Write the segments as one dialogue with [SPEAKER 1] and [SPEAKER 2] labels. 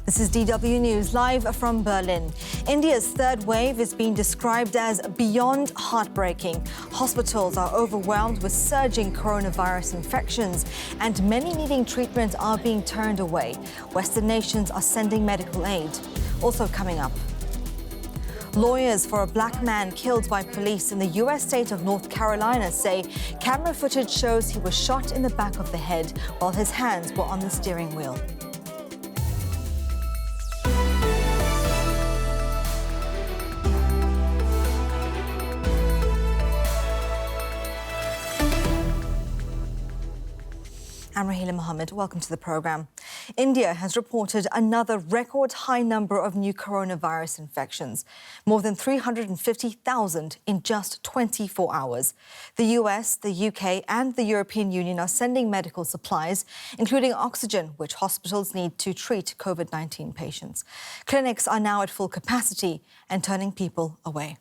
[SPEAKER 1] This is DW News, live from Berlin. India's third wave is being described as beyond heartbreaking. Hospitals are overwhelmed with surging coronavirus infections, and many needing treatment are being turned away. Western nations are sending medical aid. Also coming up, lawyers for a black man killed by police in the U.S. state of North Carolina say camera footage shows he was shot in the back of the head while his hands were on the steering wheel. I'm Raheela Mahomed. Welcome to the programme. India has reported another record high number of new coronavirus infections, more than 350,000 in just 24 hours. The US, the UK and the European Union are sending medical supplies, including oxygen, which hospitals need to treat COVID-19 patients. Clinics are now at full capacity and turning people away.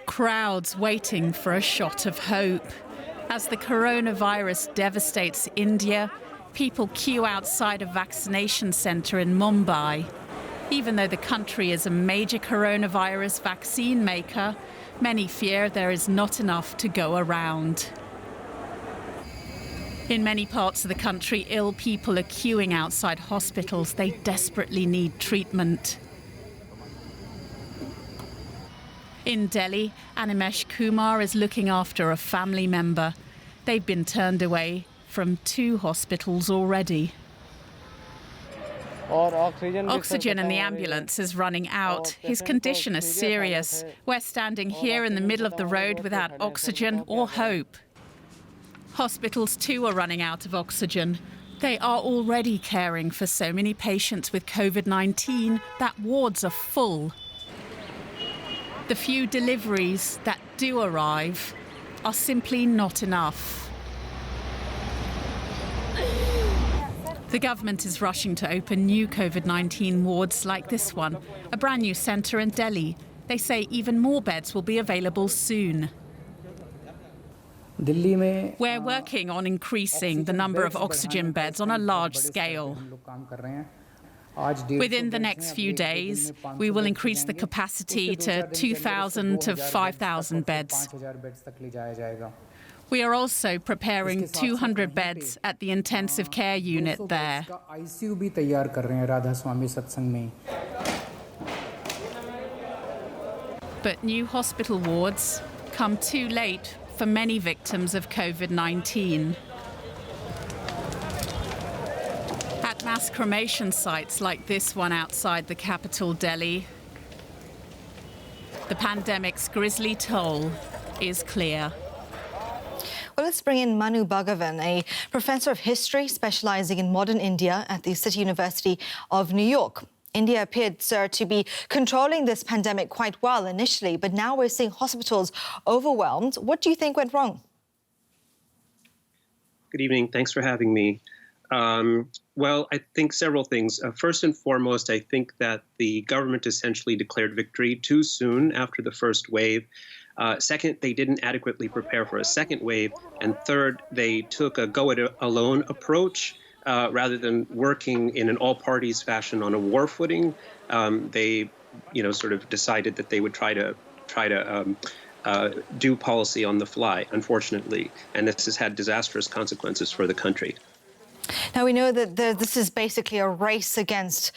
[SPEAKER 2] Crowds waiting for a shot of hope. As the coronavirus devastates India, people queue outside a vaccination centre in Mumbai. Even though the country is a major coronavirus vaccine maker, many fear there is not enough to go around. In many parts of the country, ill people are queuing outside hospitals. They desperately need treatment. In Delhi, Animesh Kumar is looking after a family member. They've been turned away from 2 hospitals already. Oxygen in the ambulance is running out. His condition is serious. We're standing here in the middle of the road without oxygen or hope. Hospitals too are running out of oxygen. They are already caring for so many patients with COVID-19 that wards are full. The few deliveries that do arrive are simply not enough. The government is rushing to open new COVID-19 wards like this one, a brand new centre in Delhi. They say even more beds will be available soon. We're working on increasing the number of oxygen beds on a large scale. Within the next few days, we will increase the capacity to 2,000 to 5,000 beds. We are also preparing 200 beds at the intensive care unit there. But new hospital wards come too late for many victims of COVID-19. At mass cremation sites like this one outside the capital, Delhi, the pandemic's grisly toll is clear.
[SPEAKER 1] Well, let's bring in Manu Bhagavan, a professor of history specialising in modern India at the City University of New York. India appeared, sir, to be controlling this pandemic quite well initially, but now we're seeing hospitals overwhelmed. What do you think went wrong?
[SPEAKER 3] Good evening. Thanks for having me. Well, I think several things. First and foremost, I think that the government essentially declared victory too soon after the first wave. Second, they didn't adequately prepare for a second wave. And third, they took a go-it-alone approach rather than working in an all-parties fashion on a war footing. They, sort of decided that they would try to do policy on the fly, unfortunately. And this has had disastrous consequences for the country.
[SPEAKER 1] Now, we know that this is basically a race against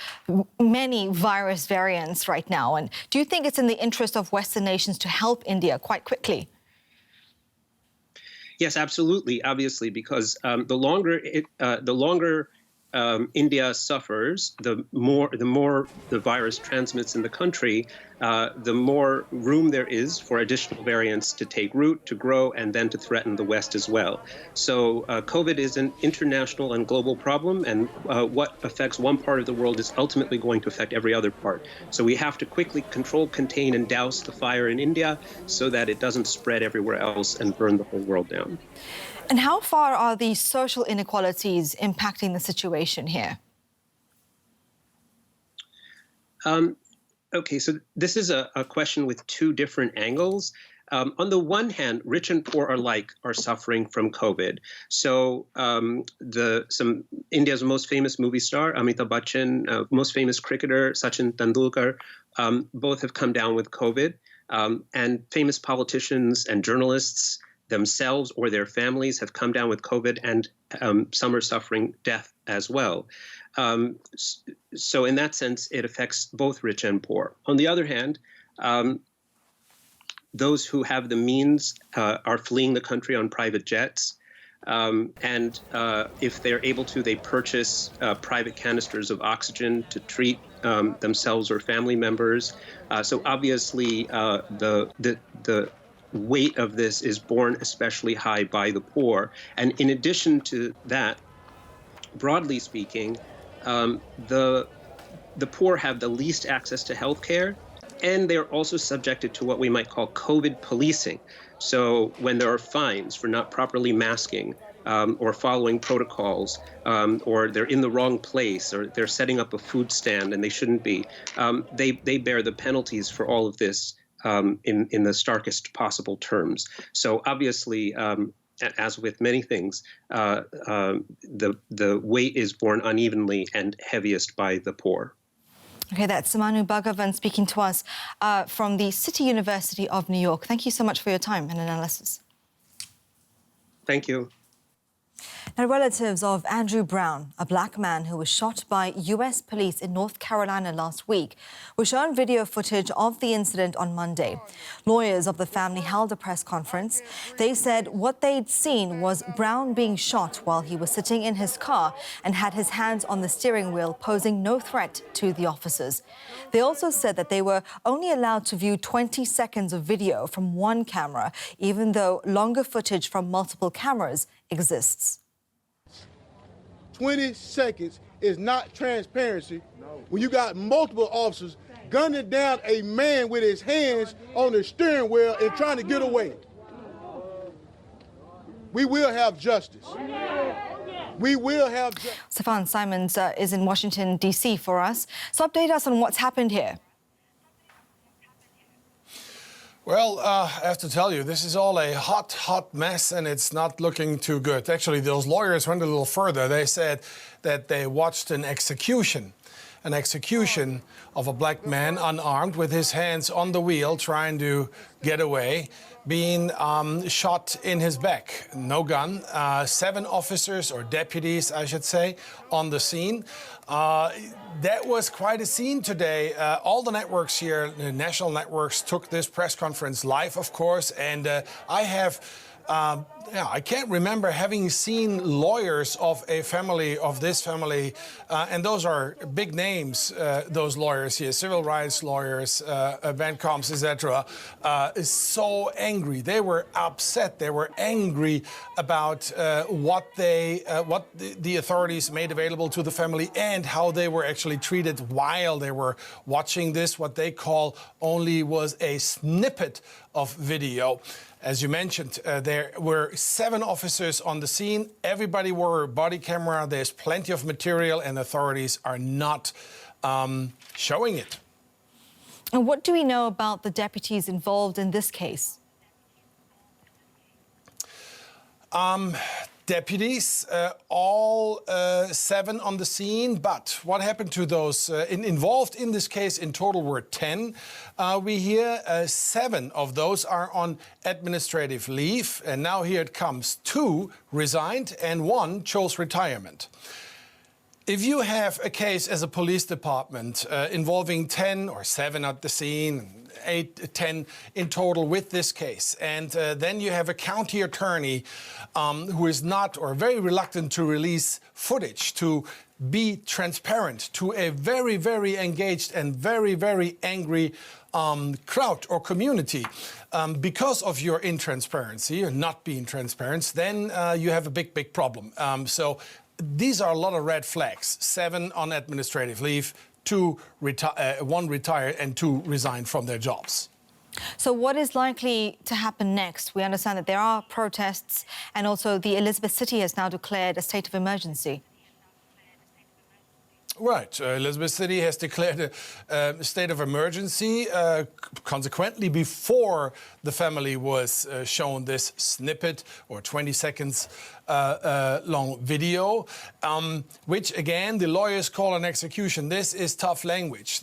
[SPEAKER 1] many virus variants right now. And do you think it's in the interest of Western nations to help India quite quickly?
[SPEAKER 3] Yes, absolutely, obviously, because the longer India suffers, the more the virus transmits in the country, the more room there is for additional variants to take root, to grow, and then to threaten the West as well. So COVID is an international and global problem, and what affects one part of the world is ultimately going to affect every other part. So we have to quickly control, contain, and douse the fire in India so that it doesn't spread everywhere else and burn the whole world down.
[SPEAKER 1] And how far are these social inequalities impacting the situation here? Okay, so this is a question with 2 different angles.
[SPEAKER 3] On the one hand, rich and poor alike are suffering from COVID. So India's most famous movie star, Amitabh Bachchan, most famous cricketer, Sachin Tendulkar, both have come down with COVID. And famous politicians and journalists themselves or their families have come down with COVID, and some are suffering death as well. So in that sense, it affects both rich and poor. On the other hand, those who have the means are fleeing the country on private jets. And if they're able to, they purchase private canisters of oxygen to treat themselves or family members. So obviously, the weight of this is borne especially high by the poor. And in addition to that, broadly speaking, the poor have the least access to health care, and they're also subjected to what we might call COVID policing. So when there are fines for not properly masking or following protocols, or they're in the wrong place, or they're setting up a food stand and they shouldn't be, they bear the penalties for all of this in the starkest possible terms. So obviously, as with many things, the weight is borne unevenly and heaviest by the poor.
[SPEAKER 1] Okay, that's Manu Bhagavan speaking to us from the City University of New York. Thank you so much for your time and analysis.
[SPEAKER 3] Thank you.
[SPEAKER 1] Now, relatives of Andrew Brown, a black man who was shot by U.S. police in North Carolina last week, were shown video footage of the incident on Monday. Lawyers of the family held a press conference. They said what they'd seen was Brown being shot while he was sitting in his car and had his hands on the steering wheel, posing no threat to the officers. They also said that they were only allowed to view 20 seconds of video from one camera, even though longer footage from multiple cameras exists.
[SPEAKER 4] 20 seconds is not transparency when you got multiple officers gunning down a man with his hands on the steering wheel and trying to get away. We will have justice. We will have justice.
[SPEAKER 1] Stefan Simons is in Washington, D.C. for us. So update us on what's happened here.
[SPEAKER 5] Well, I have to tell you, this is all a hot mess, and it's not looking too good. Actually, those lawyers went a little further. They said that they watched an execution of a black man, unarmed, with his hands on the wheel, trying to get away, being shot in his back. No gun. 7 officers, or deputies, I should say, on the scene. That was quite a scene today. All the networks here, the national networks, took this press conference live, of course, and I can't remember having seen lawyers of this family, and those are big names, those lawyers here, civil rights lawyers, Van Kamps, etc., is so angry. They were upset. They were angry about what the authorities made available to the family and how they were actually treated while they were watching this. What they call only was a snippet of video. As you mentioned, there were 7 officers on the scene. Everybody wore a body camera. There's plenty of material, and authorities are not showing it.
[SPEAKER 1] And what do we know about the deputies involved in this case?
[SPEAKER 5] Deputies, all 7 on the scene, but what happened to those involved in this case? In total were 10. We hear 7 of those are on administrative leave, and now here it comes. 2 resigned and 1 chose retirement. If you have a case as a police department involving 10 or 7 at the scene, 8, 10 in total with this case, and then you have a county attorney who is not or very reluctant to release footage, to be transparent to a very, very engaged and very, very angry crowd or community because of your intransparency or not being transparent, then you have a big problem. So these are a lot of red flags. 7 on administrative leave, 1 retired and 2 resigned from their jobs.
[SPEAKER 1] So what is likely to happen next? We understand that there are protests, and also the Elizabeth City has now declared a state of emergency.
[SPEAKER 5] Right. Elizabeth City has declared a state of emergency. Consequently, before the family was shown this snippet or 20 seconds long video, which again the lawyers call an execution. This is tough language.